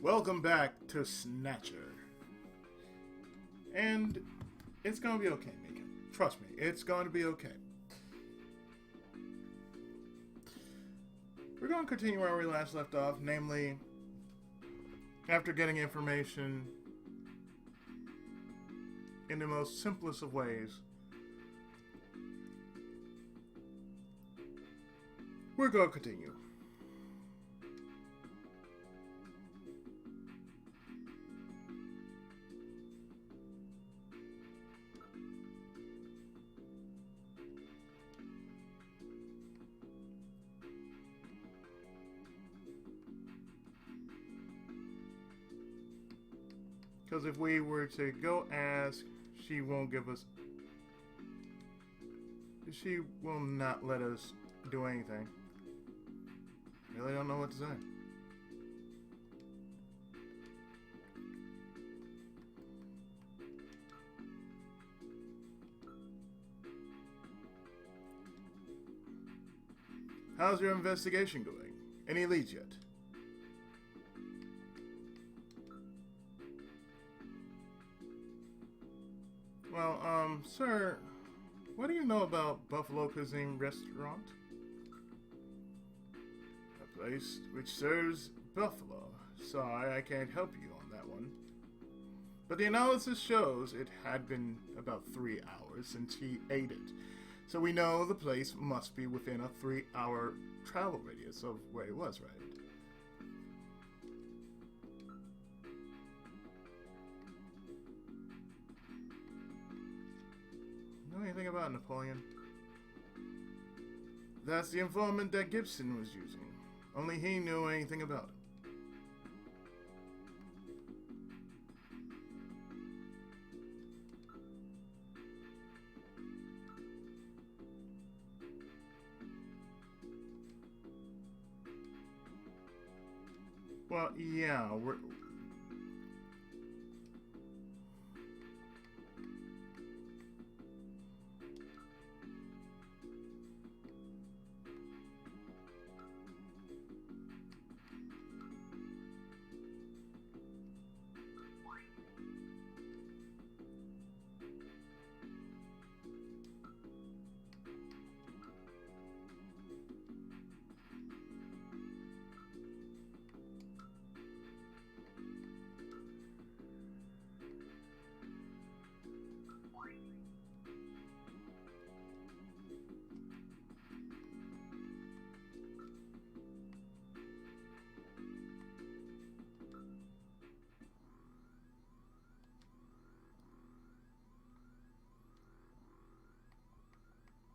Welcome back to Snatcher. And it's gonna be okay, Mika. Trust me, it's gonna be okay. We're gonna continue where we last left off, namely, after getting information in the most simplest of ways, we're gonna continue. Because if we were to go ask, she won't give us... She will not let us do anything. Really don't know what to say. How's your investigation going? Any leads yet? Well, sir, what do you know about Buffalo Cuisine Restaurant? A place which serves buffalo. Sorry, I can't help you on that one. But the analysis shows it had been about 3 hours since he ate it. So we know the place must be within a 3-hour travel radius of where it was, right? Know anything about Napoleon? That's the informant that Gibson was using. Only he knew anything about it. Well, yeah, we're...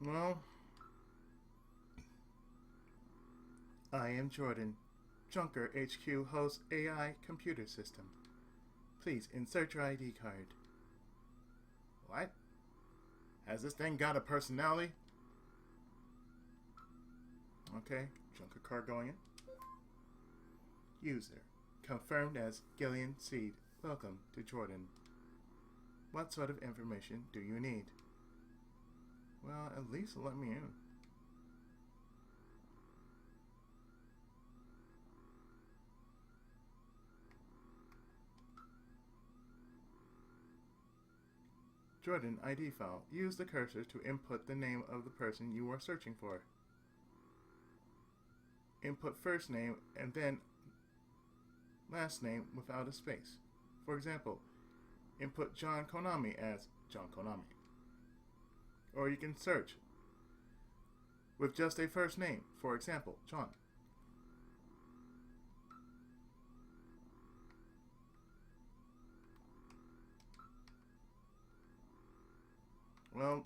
Well, I am Jordan. Junker HQ hosts AI computer system. Please insert your ID card. What? Has this thing got a personality? Okay, Junker card going in. User. Confirmed as Gillian Seed. Welcome to Jordan. What sort of information do you need? Well, at least let me in. Jordan ID file. Use the cursor to input the name of the person you are searching for. Input first name and then last name without a space. For example, input John Konami as John Konami. Or you can search with just a first name, for example, John. Well,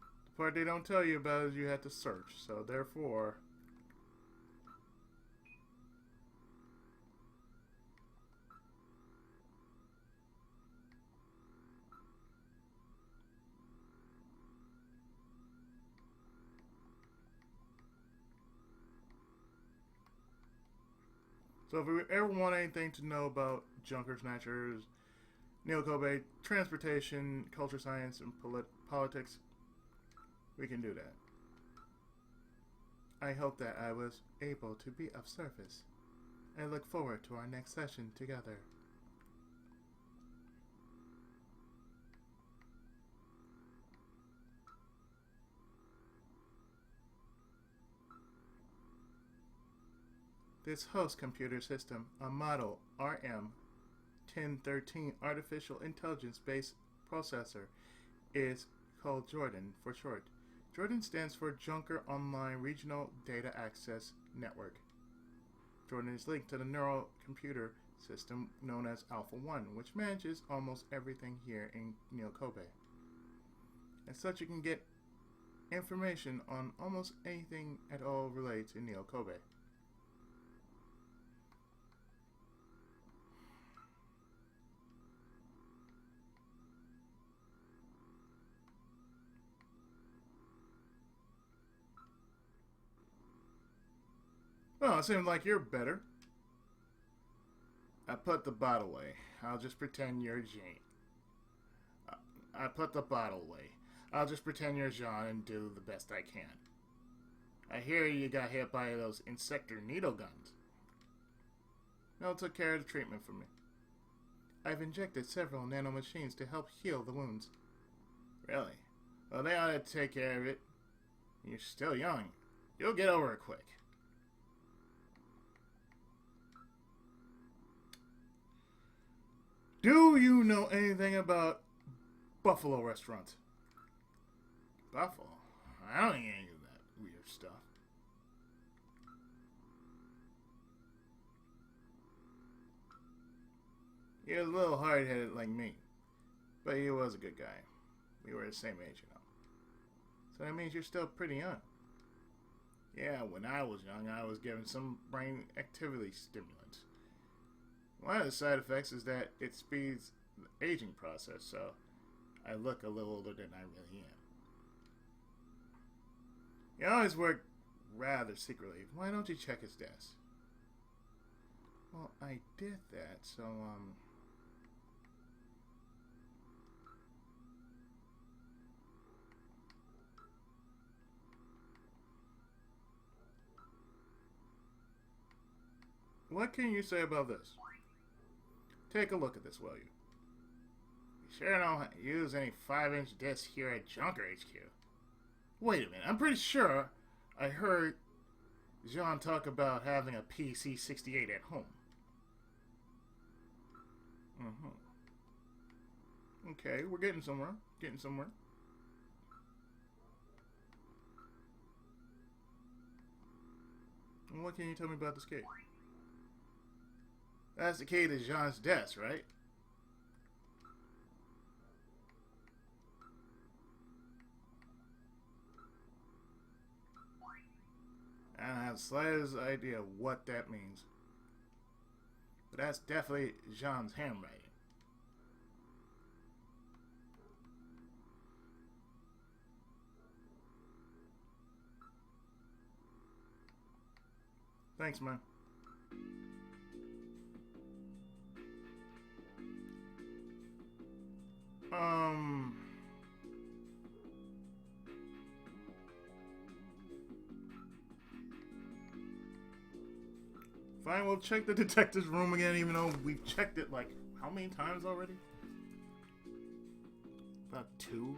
the part they don't tell you about is you had to search, so therefore... So if we ever want anything to know about Junker Snatchers, Neil Kobe, transportation, culture science, and politics, we can do that. I hope that I was able to be of service. I look forward to our next session together. This host computer system, a model RM-1013 artificial intelligence-based processor, is called Jordan for short. Jordan stands for Junker Online Regional Data Access Network. Jordan is linked to the neural computer system known as Alpha 1, which manages almost everything here in Neo Kobe. As such, you can get information on almost anything at all related to Neo Kobe. Well, it seems like you're better. I put the bottle away. I'll just pretend you're Jane. I put the bottle away. I'll just pretend you're Jean and do the best I can. I hear you got hit by those insector needle guns. Mel took care of the treatment for me. I've injected several nanomachines to help heal the wounds. Really? Well, they ought to take care of it. You're still young. You'll get over it quick. Do you know anything about Buffalo restaurants? Buffalo? I don't think any of that weird stuff. He was a little hard-headed like me, but he was a good guy. We were the same age, you know. So that means you're still pretty young. Yeah, when I was young, I was given some brain activity stimulants. One of the side effects is that it speeds the aging process, so I look a little older than I really am. He always worked rather secretly. Why don't you check his desk? Well, I did that, so, what can you say about this? Take a look at this, will you? You sure don't use any 5-inch discs here at Junker HQ. Wait a minute, I'm pretty sure I heard Jean talk about having a PC-68 at home. Okay, we're getting somewhere. Getting somewhere. And what can you tell me about this key? That's the key to Jean's desk, right? I don't have the slightest idea what that means. But that's definitely Jean's handwriting. Thanks, man. Fine, we'll check the detective's room again, even though we've checked it like how many times already? About 2.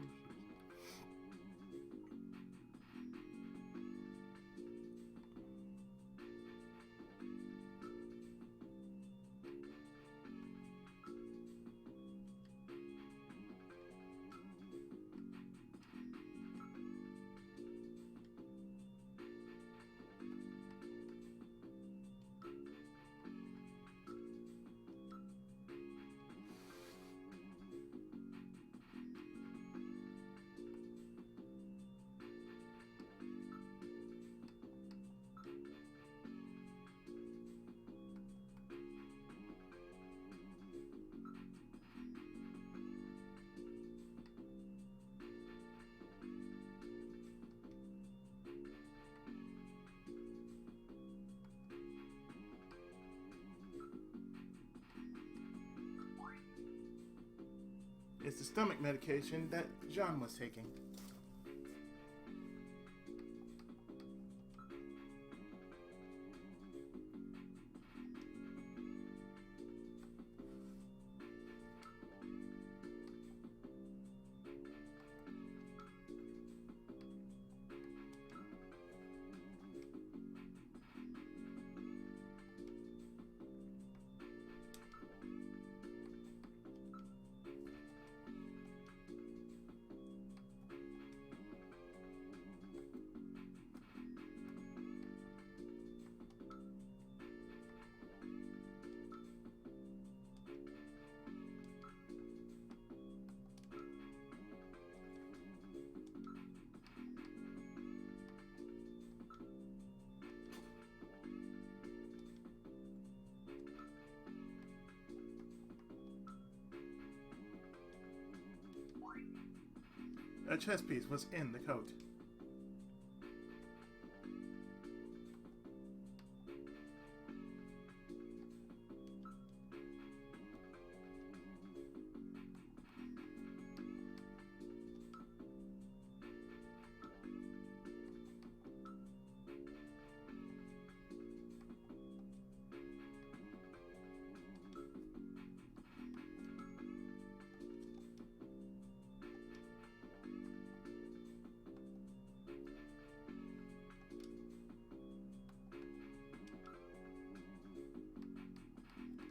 It's the stomach medication that Jean was taking. A chess piece was in the coat.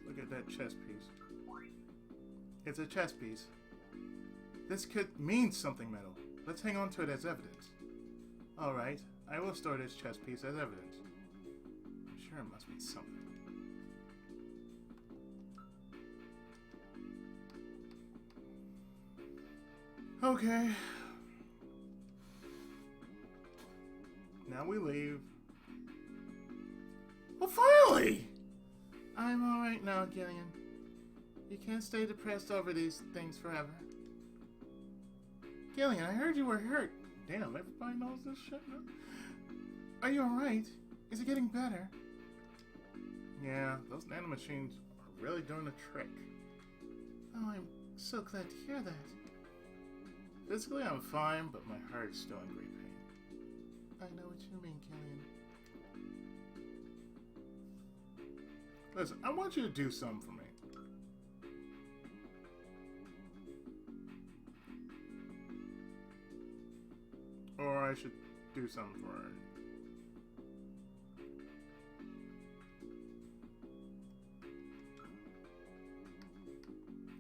Look at that chess piece. It's a chess piece. This could mean something, Metal. Let's hang on to it as evidence. Alright, I will store this chess piece as evidence. I'm sure it must mean something. Okay. Now we leave. Well, finally! I'm alright now, Gillian. You can't stay depressed over these things forever. Gillian, I heard you were hurt. Damn, everybody knows this shit now. Are you alright? Is it getting better? Yeah, those nanomachines are really doing the trick. Oh, I'm so glad to hear that. Physically, I'm fine, but my heart is still in great pain. I know what you mean, Gillian. Listen, I want you to do something for me. Or I should do something for her.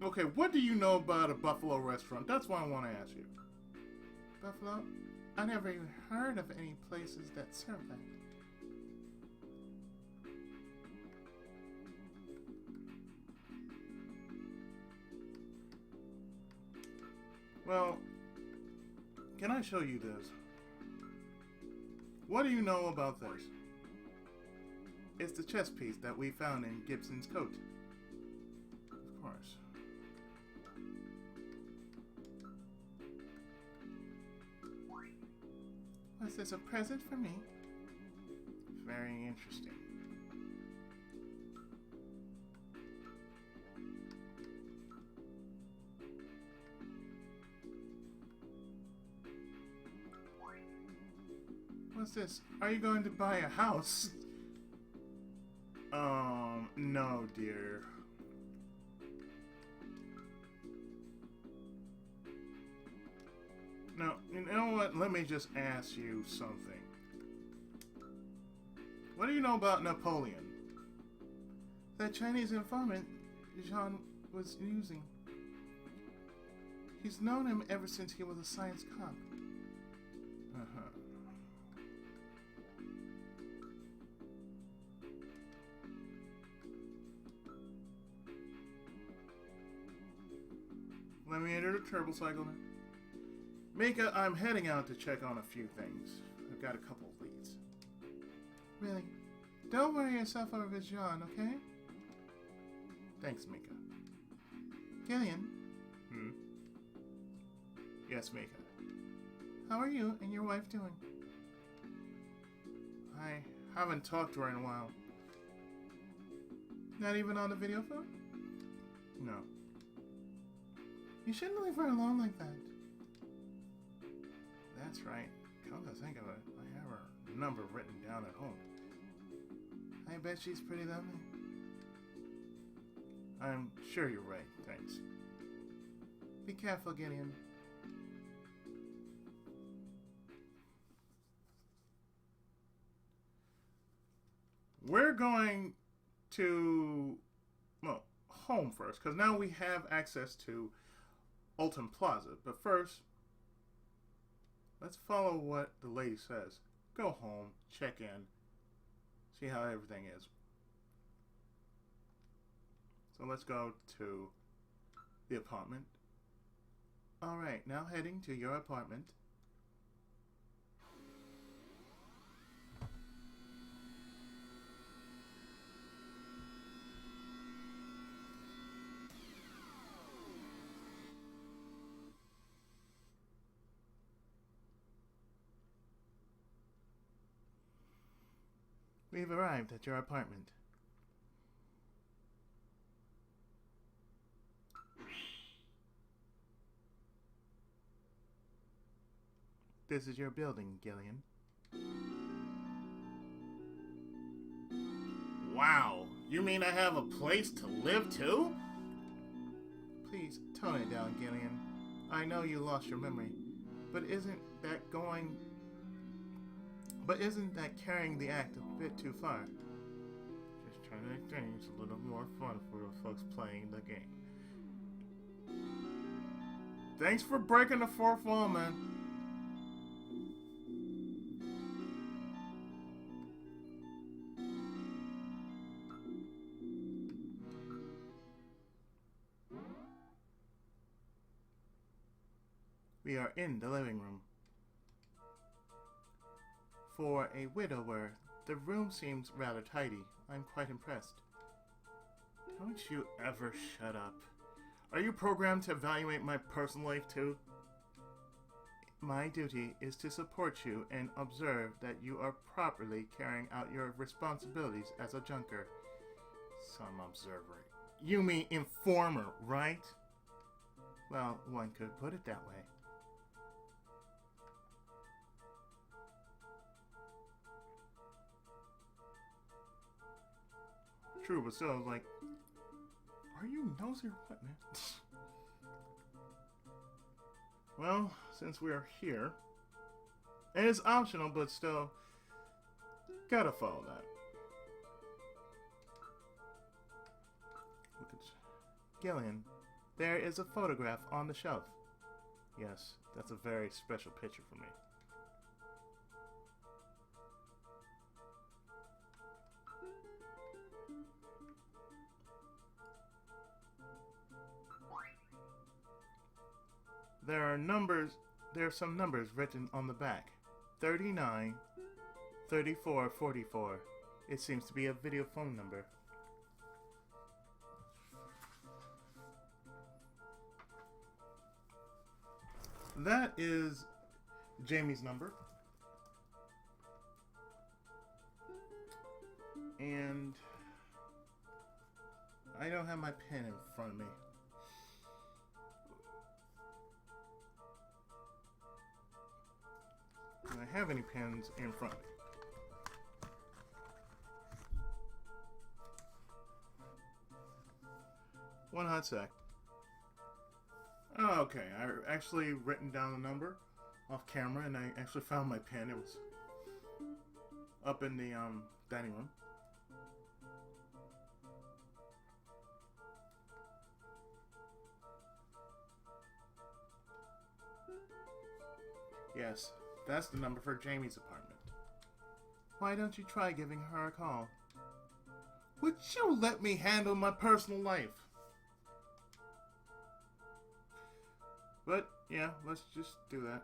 Okay, what do you know about a Buffalo restaurant? That's what I want to ask you. Buffalo? I never even heard of any places that serve that. Well, can I show you this? What do you know about this? It's the chess piece that we found in Gibson's coat. Of course. Was this a present for me? Very interesting. What's this? Are you going to buy a house? No, dear. No, you know what? Let me just ask you something. What do you know about Napoleon? That Chinese informant Jean was using. He's known him ever since he was a science cop. Uh-huh. Let me enter the turbo cycle now. Mika, I'm heading out to check on a few things. I've got a couple of leads. Really? Don't worry yourself over John, okay? Thanks, Mika. Gillian? Yes, Mika. How are you and your wife doing? I haven't talked to her in a while. Not even on the video phone? No. You shouldn't leave her alone like that. That's right. Come to think of it, I have her number written down at home. I bet she's pretty lovely. I'm sure you're right, thanks. Be careful, Gillian. We're going to, well, home first, because now we have access to Alton Plaza. But first, let's follow what the lady says. Go home, check in, see how everything is. So let's go to the apartment. Alright, now heading to your apartment. We've arrived at your apartment. This is your building, Gillian. Wow, you mean I have a place to live too? Please, tone it down, Gillian. I know you lost your memory, but isn't that carrying the act a bit too far? Just trying to make things a little more fun for the folks playing the game. Thanks for breaking the fourth wall, man. We are in the living room. For a widower, the room seems rather tidy. I'm quite impressed. Don't you ever shut up. Are you programmed to evaluate my personal life too? My duty is to support you and observe that you are properly carrying out your responsibilities as a junker. Some observer. You mean informer, right? Well, one could put it that way. True, but still, like, are you nosy or what, man? Well, since we are here, and it's optional, but still, gotta follow that. Look at Gillian. There is a photograph on the shelf. Yes, that's a very special picture for me. There are some numbers written on the back. 39, 34, 44. It seems to be a video phone number. That is Jamie's number. And I don't have my pen in front of me. Do I have any pens in front of me? One hot sec. Oh, okay, I actually written down the number off camera, and I actually found my pen. It was up in the dining room. Yes, that's the number for Jamie's apartment. Why don't you try giving her a call? Would you let me handle my personal life? But, yeah, let's just do that.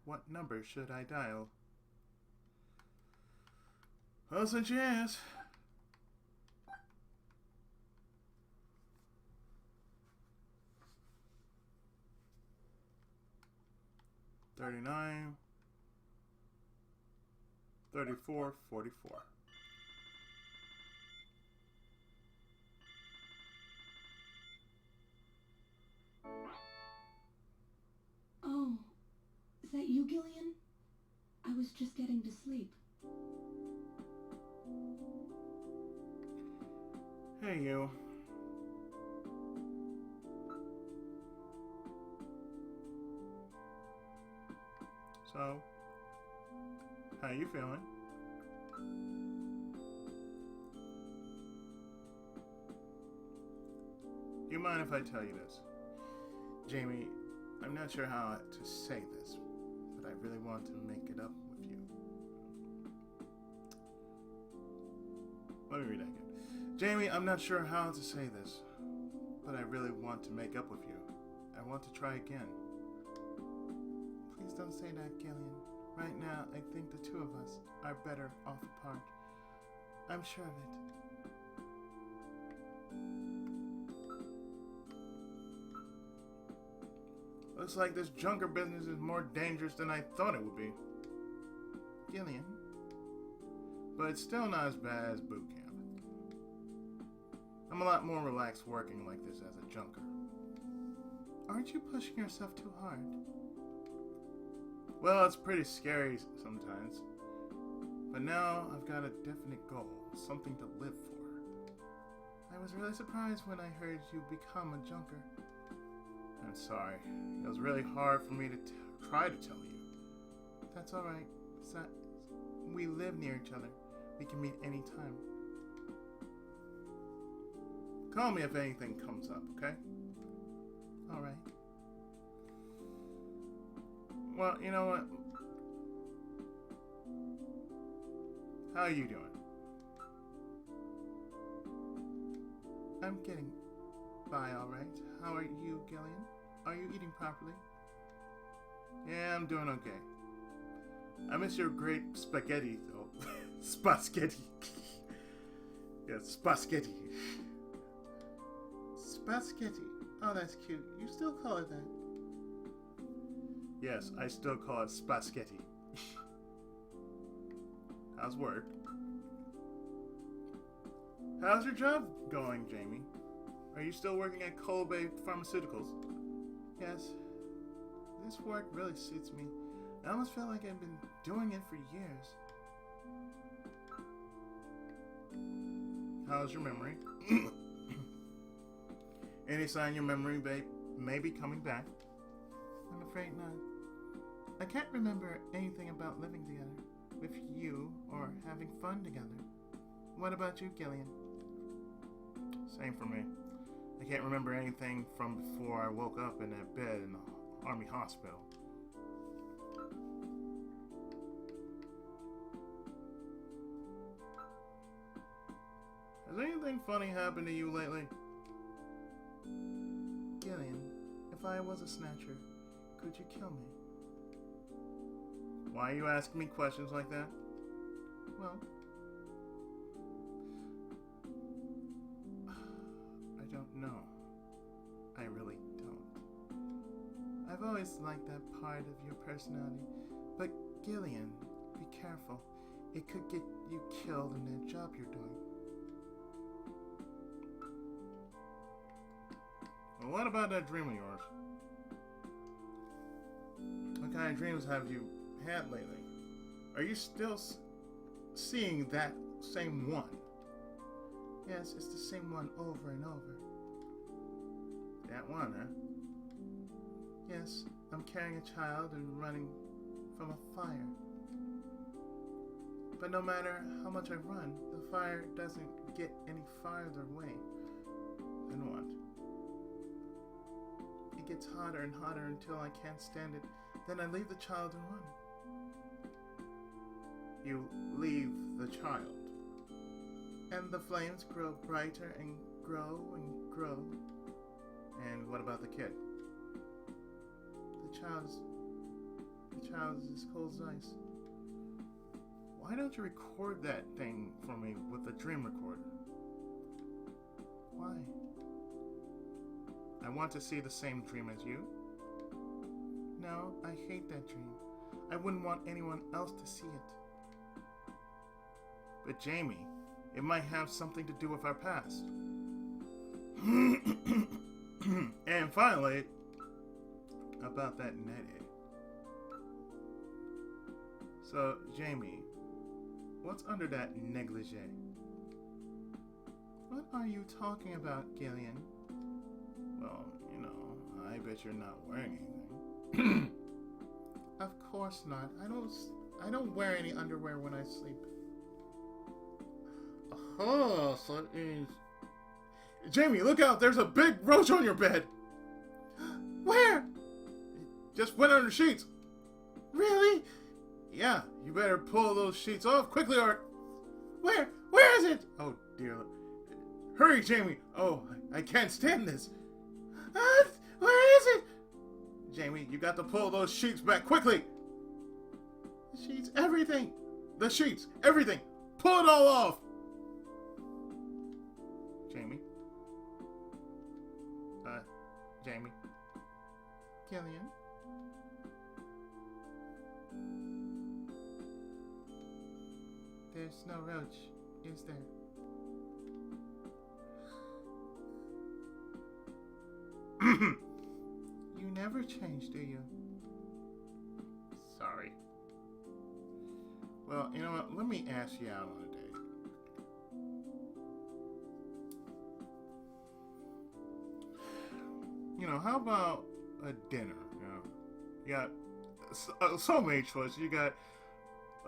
What number should I dial? Well, since you asked. $39, $34, $44. Oh, is that you, Gillian? I was just getting to sleep. Hey, you. So, how you feeling? Do you mind if I tell you this? Jamie, I'm not sure how to say this, but I really want to make it up with you. Let me read that again. Jamie, I'm not sure how to say this, but I really want to make up with you. I want to try again. Please don't say that, Gillian. Right now, I think the two of us are better off apart. I'm sure of it. Looks like this junker business is more dangerous than I thought it would be. Gillian. But it's still not as bad as boot camp. I'm a lot more relaxed working like this as a junker. Aren't you pushing yourself too hard? Well, it's pretty scary sometimes. But now I've got a definite goal, something to live for. I was really surprised when I heard you become a junker. I'm sorry. It was really hard for me to try to tell you. That's alright. We live near each other. We can meet anytime. Call me if anything comes up, okay? Alright. Well, you know what? How are you doing? I'm getting by alright. How are you, Gillian? Are you eating properly? Yeah, I'm doing okay. I miss your great spaghetti, though. Spaghetti. Yeah, spaghetti. Spaghetti. Oh, that's cute. You still call it that? Yes, I still call it spaghetti. How's work? How's your job going, Jamie? Are you still working at Colby Pharmaceuticals? Yes. This work really suits me. I almost feel like I've been doing it for years. How's your memory? Any sign your memory may be coming back? I'm afraid not. I can't remember anything about living together with you or having fun together. What about you, Gillian? Same for me. I can't remember anything from before I woke up in that bed in the Army hospital. Has anything funny happened to you lately? Gillian, if I was a Snatcher, could you kill me? Why are you asking me questions like that? Well, I don't know. I really don't. I've always liked that part of your personality. But Gillian, be careful. It could get you killed in that job you're doing. Well, what about that dream of yours? What kind of dreams have you had lately? Are you still seeing that same one? Yes, it's the same one over and over. That one, huh? Yes, I'm carrying a child and running from a fire. But no matter how much I run, the fire doesn't get any farther away. Then what? It gets hotter and hotter until I can't stand it. Then I leave the child and run. You leave the child. And the flames grow brighter and grow and grow. And what about the kid? The child is as cold as ice. Why don't you record that thing for me with the dream recorder? Why? I want to see the same dream as you. No, I hate that dream. I wouldn't want anyone else to see it. But Jamie, it might have something to do with our past. And finally, about that net egg. So, Jamie, what's under that negligee? What are you talking about, Gillian? Well, you know, I bet you're not wearing anything. Of course not. I don't wear any underwear when I sleep. Oh, so it is... Jamie, look out! There's a big roach on your bed! Where? It just went under sheets. Really? Yeah, you better pull those sheets off quickly or... Where? Where is it? Oh, dear. Hurry, Jamie! Oh, I can't stand this. Where is it? Jamie, you got to pull those sheets back quickly. The sheets, everything. The sheets, everything. Pull it all off. Jamie. Jamie. Gillian. There's no roach, is there? You never change, do you? Sorry. Well, you know what? Let me ask you out on a date. You know, how about a dinner? You know, you got so many choices. You got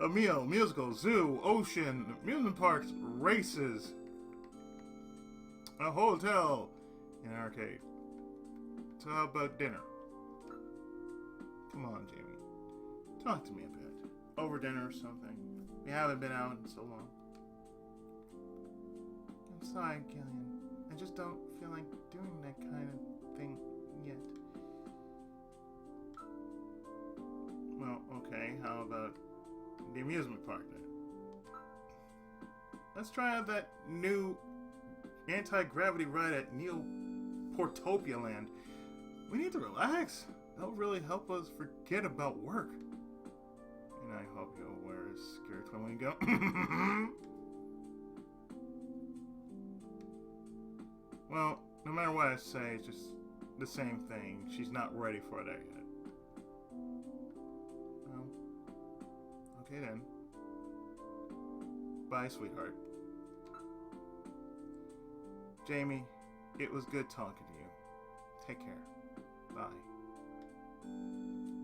a meal, musical, zoo, ocean, amusement parks, races, a hotel, and an arcade. So how about dinner? Come on, Jamie. Talk to me a bit. Over dinner or something. We haven't been out in so long. I'm sorry, Gillian. I just don't feel like doing that kind of thing yet. Well, okay. How about the amusement park then? Let's try out that new anti-gravity ride at Portopia Land. We need to relax. That'll really help us forget about work. And I hope you'll wear a skirt when we go. Well, no matter what I say, it's just the same thing. She's not ready for that yet. Well, okay then. Bye, sweetheart. Jamie, it was good talking to you. Take care. Bye.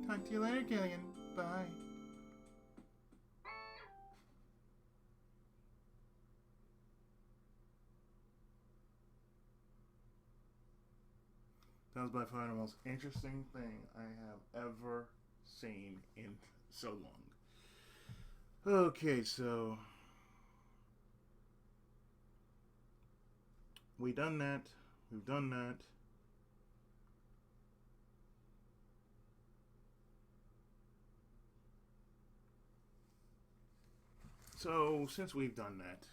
Talk to you later, Gillian. Bye. That was by far the most interesting thing I have ever seen in so long. Okay, so we've done that. So, since we've done that,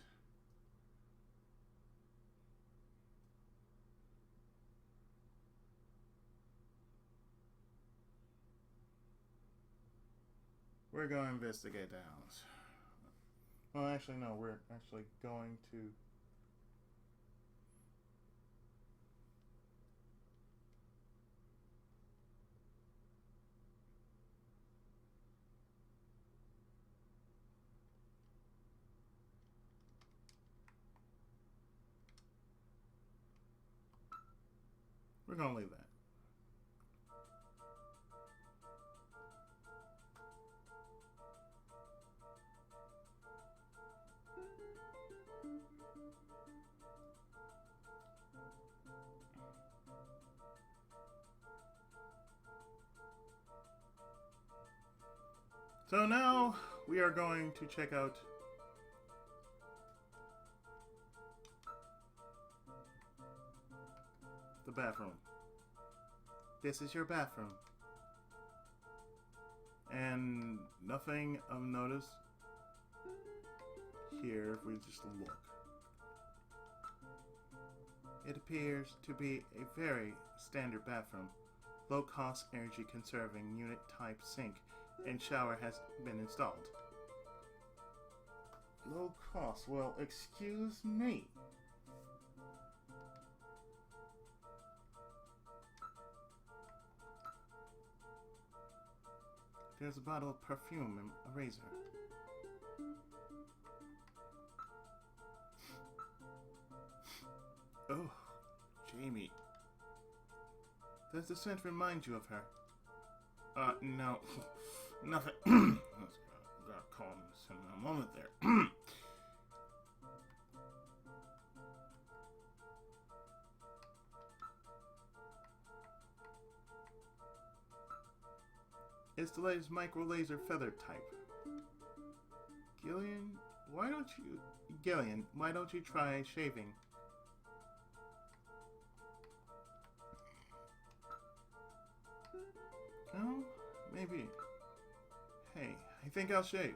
we're going to investigate the house. Well, actually, no, we're actually going to... We're going to leave that. So now we are going to check out the bathroom. This is your bathroom. And nothing of notice here if we just look. It appears to be a very standard bathroom. Low-cost, energy-conserving unit-type sink and shower has been installed. Low cost? Well, excuse me. There's a bottle of perfume and a razor. Oh, Jamie. Does the scent remind you of her? No. Nothing. Gotta calm this in a moment there. It's the latest micro laser feather type. Gillian, why don't you try shaving? No? Maybe. Hey, I think I'll shave.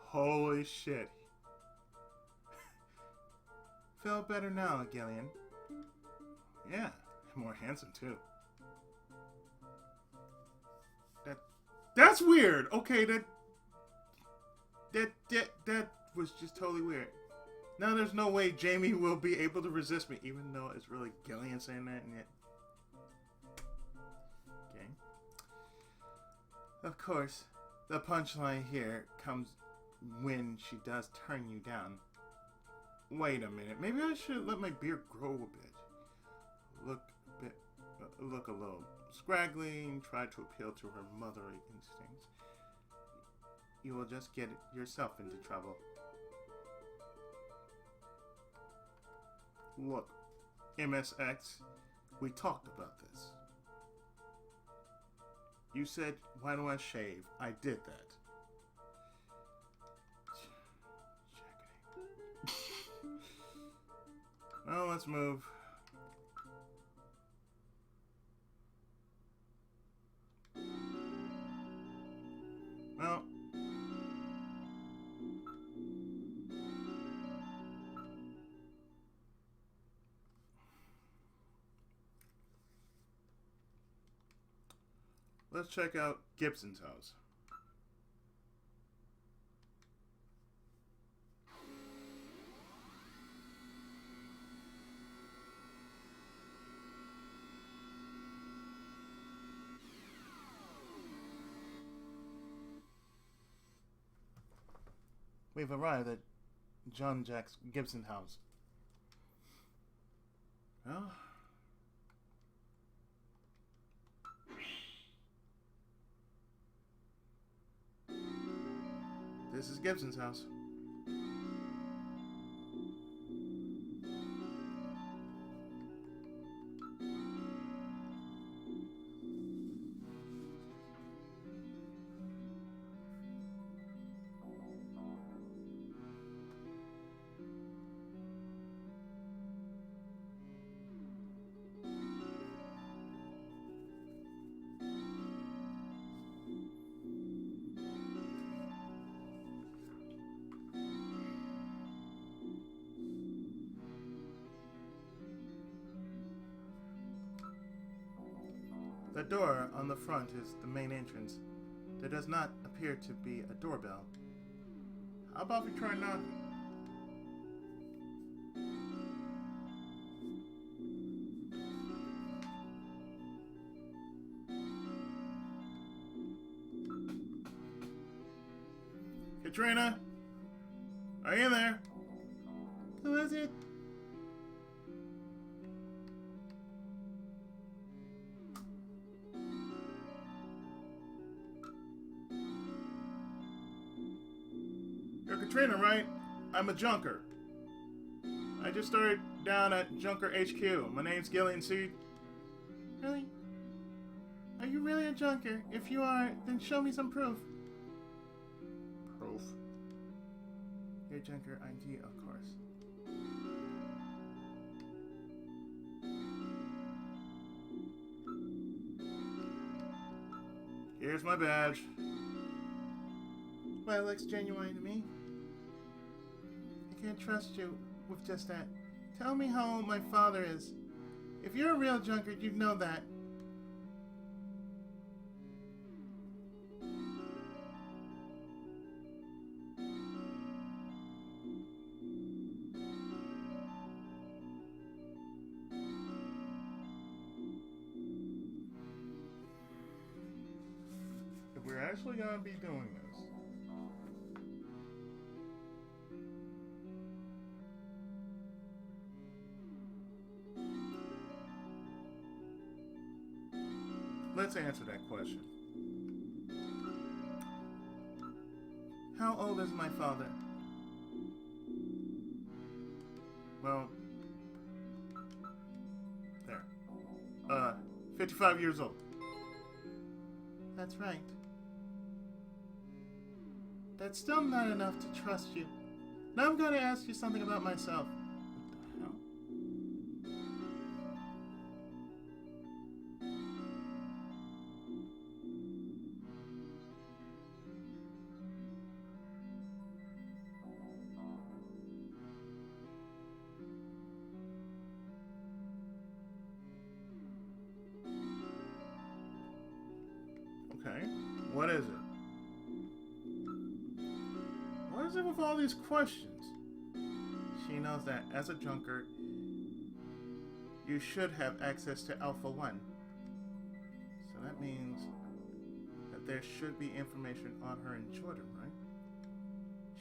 Holy shit. Feel better now, Gillian. Yeah, more handsome too. That's weird. Okay, that was just totally weird. Now there's no way Jamie will be able to resist me, even though it's really Gillian saying that. And yet, okay. Of course, the punchline here comes when she does turn you down. Wait a minute. Maybe I should let my beard grow a bit. Look a little scraggly and try to appeal to her motherly instincts. You will just get yourself into trouble. Look, MSX, we talked about this. You said, why do I shave? I did that. Well, let's move. Well, let's check out Gibson's house. We've arrived at John Jack's Gibson house. Well, this is Gibson's house. The door on the front is the main entrance. There does not appear to be a doorbell. How about we try knocking? Katrina? Are you there? Who is it? You're Katrina, right? I'm a junker. I just started down at Junker HQ. My name's Gillian Seed. Really? Are you really a junker? If you are, then show me some proof. Proof? Your junker ID, of course. Here's my badge. Well, it looks genuine to me. I can't trust you with just that. Tell me how old my father is. If you're a real junker, you'd know that. If we're actually gonna be doing this, let's answer that question. How old is my father? Well, there. 55 years old. That's right. That's still not enough to trust you. Now I'm going to ask you something about myself. What the hell? Okay. What is it? What is it with all these questions? She knows that as a junker, you should have access to Alpha 1. So that means that there should be information on her in Jordan, right?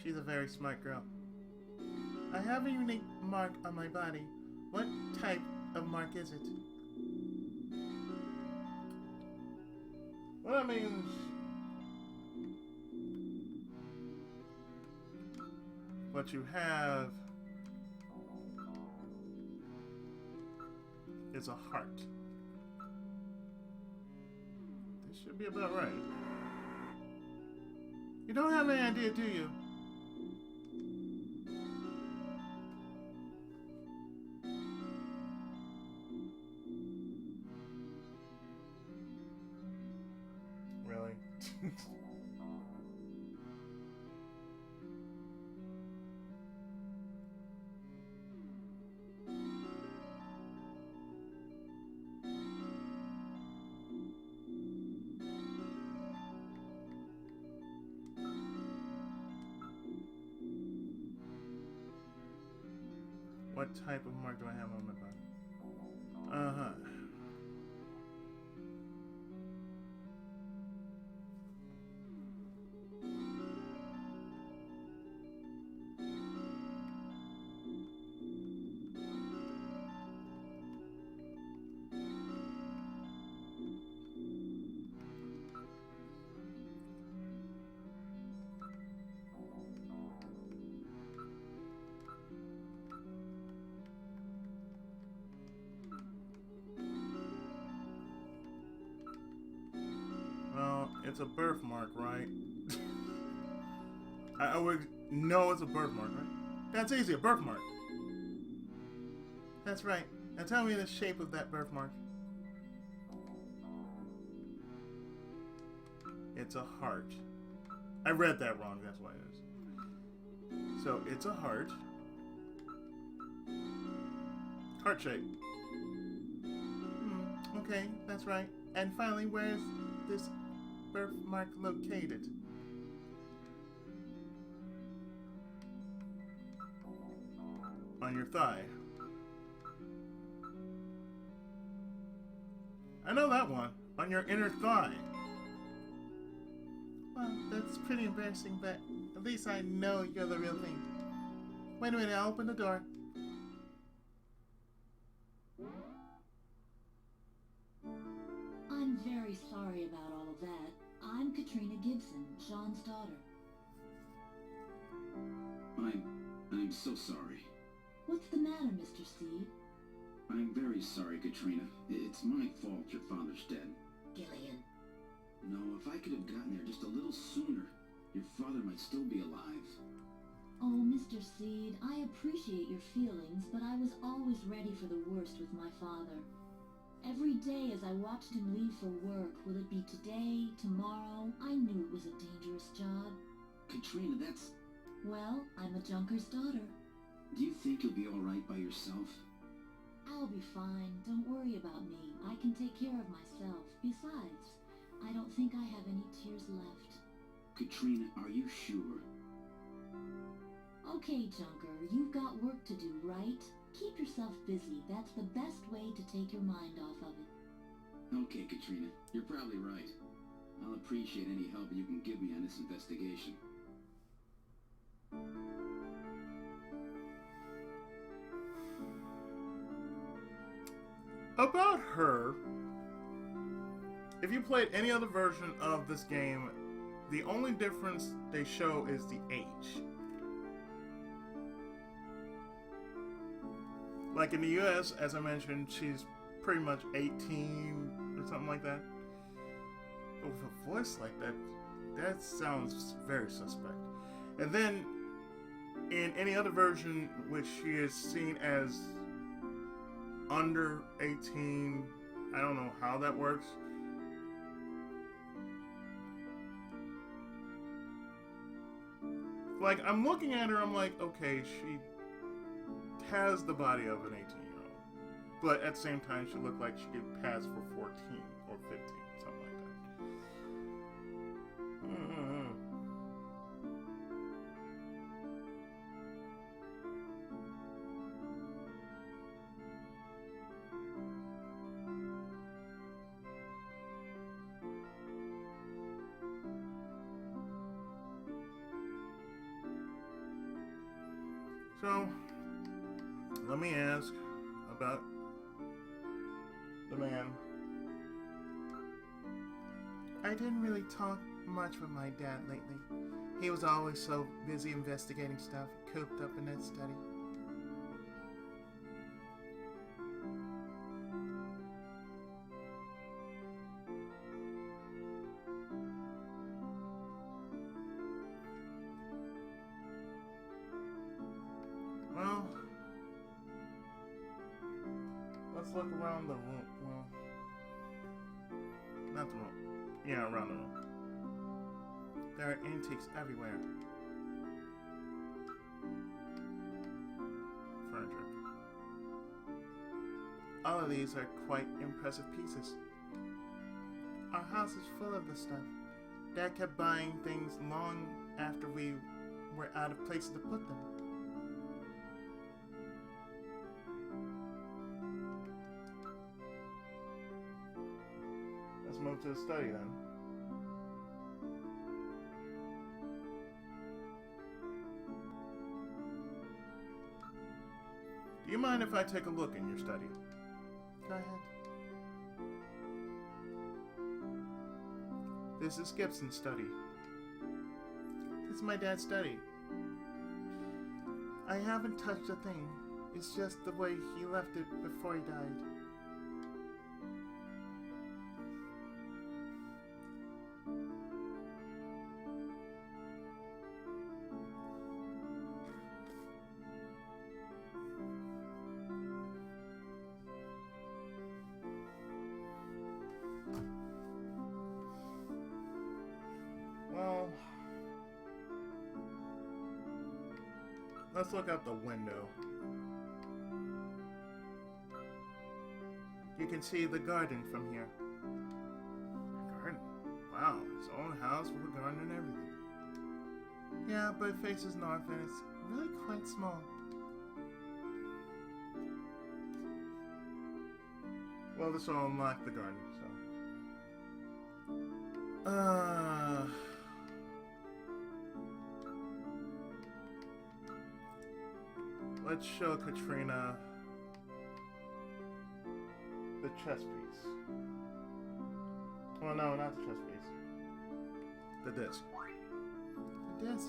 She's a very smart girl. I have a unique mark on my body. What type of mark is it? Well, that means what you have is a heart. This should be about right. You don't have any idea, do you? Really? What type of mark do I have on my body? Uh-huh. Well, it's a birthmark, right? I would know it's a birthmark, right? That's easy, a birthmark. That's right. Now tell me the shape of that birthmark. It's a heart. I read that wrong, that's why it is. So, it's a heart. Heart shape. Okay, that's right. And finally, where's this birthmark located? On your thigh. I know that one. On your inner thigh. Well, that's pretty embarrassing, but at least I know you're the real thing. Wait a minute, I'll open the door. I'm very sorry about all of that. I'm Katrina Gibson, Sean's daughter. I'm so sorry. What's the matter, Mr. Seed? I'm very sorry, Katrina. It's my fault your father's dead. Gillian. No, if I could have gotten there just a little sooner, your father might still be alive. Oh, Mr. Seed, I appreciate your feelings, but I was always ready for the worst with my father. Every day as I watched him leave for work, will it be today, tomorrow, I knew it was a dangerous job. Katrina, that's... Well, I'm a junker's daughter. Do you think you'll be alright by yourself? I'll be fine. Don't worry about me. I can take care of myself. Besides, I don't think I have any tears left. Katrina, are you sure? Okay, Junker, you've got work to do, right? Keep yourself busy. That's the best way to take your mind off of it. Okay, Katrina, you're probably right. I'll appreciate any help you can give me on this investigation. About her, if you played any other version of this game, the only difference they show is the age. Like in the US, as I mentioned, she's pretty much 18 or something like that. But with a voice like that, that sounds very suspect. And then in any other version which she is seen as under 18, I don't know how that works. Like, I'm looking at her, I'm like, okay, she has the body of an 18-year-old. But at the same time, she looked like she could pass for 14 or 15, something like that. So, let me ask about the man. I didn't really talk much with my dad lately. He was always so busy investigating stuff, cooped up in that study. Well, let's look around the room. Well, not the room. Yeah, around the room. There are antiques everywhere. Furniture. All of these are quite impressive pieces. Our house is full of this stuff. Dad kept buying things long after we were out of places to put them. Let's move to the study then. Do you mind if I take a look in your study? Go ahead. This is Gibson's study. This is my dad's study. I haven't touched a thing. It's just the way he left it before he died. Well, let's look out the window. You can see the garden from here. Garden? Wow, his own house with a garden and everything. Yeah, but it faces north and it's really quite small. Well, this will unlock the garden, so. Let's show Katrina the chess piece. Well, no, not the chess piece. The disc. The disc.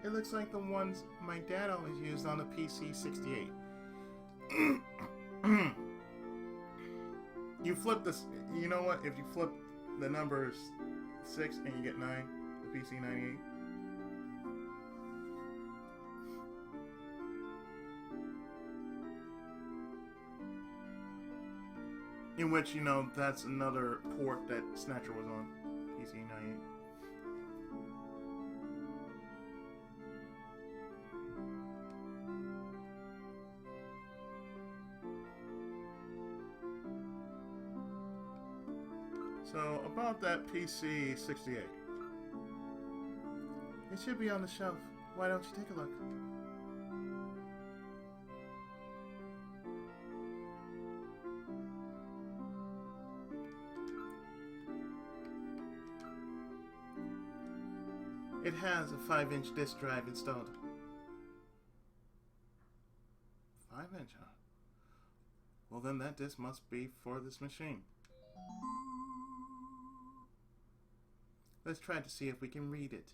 It looks like the ones my dad always used on the PC-68. You flip this. You know what? If you flip the numbers 6 and you get 9, the PC-98. In which, you know, that's another port that Snatcher was on. PC-98. So, about that PC-68. It should be on the shelf. Why don't you take a look? It has a 5-inch disk drive installed. 5-inch, huh? Well, then that disk must be for this machine. Let's try to see if we can read it.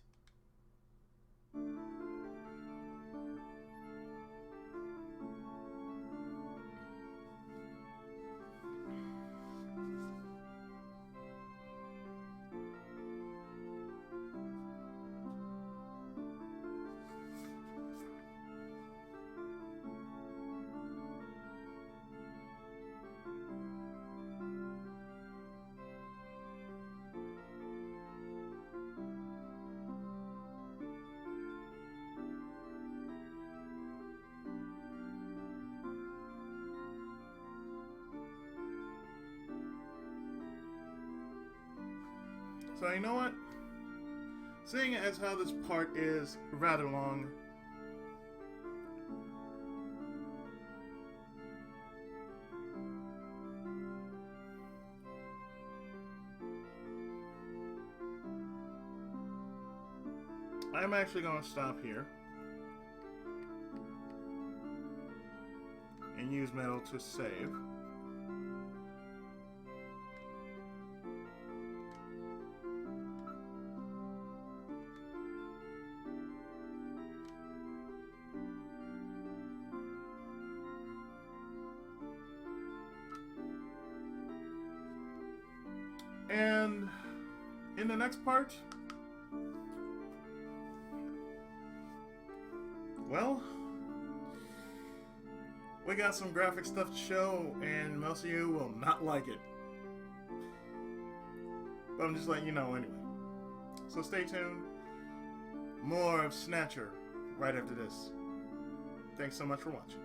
So you know what? Seeing as how this part is rather long, I'm actually going to stop here. and use metal to save. And in the next part, well, we got some graphic stuff to show, and most of you will not like it. But I'm just letting you know anyway. So stay tuned. More of Snatcher right after this. Thanks so much for watching.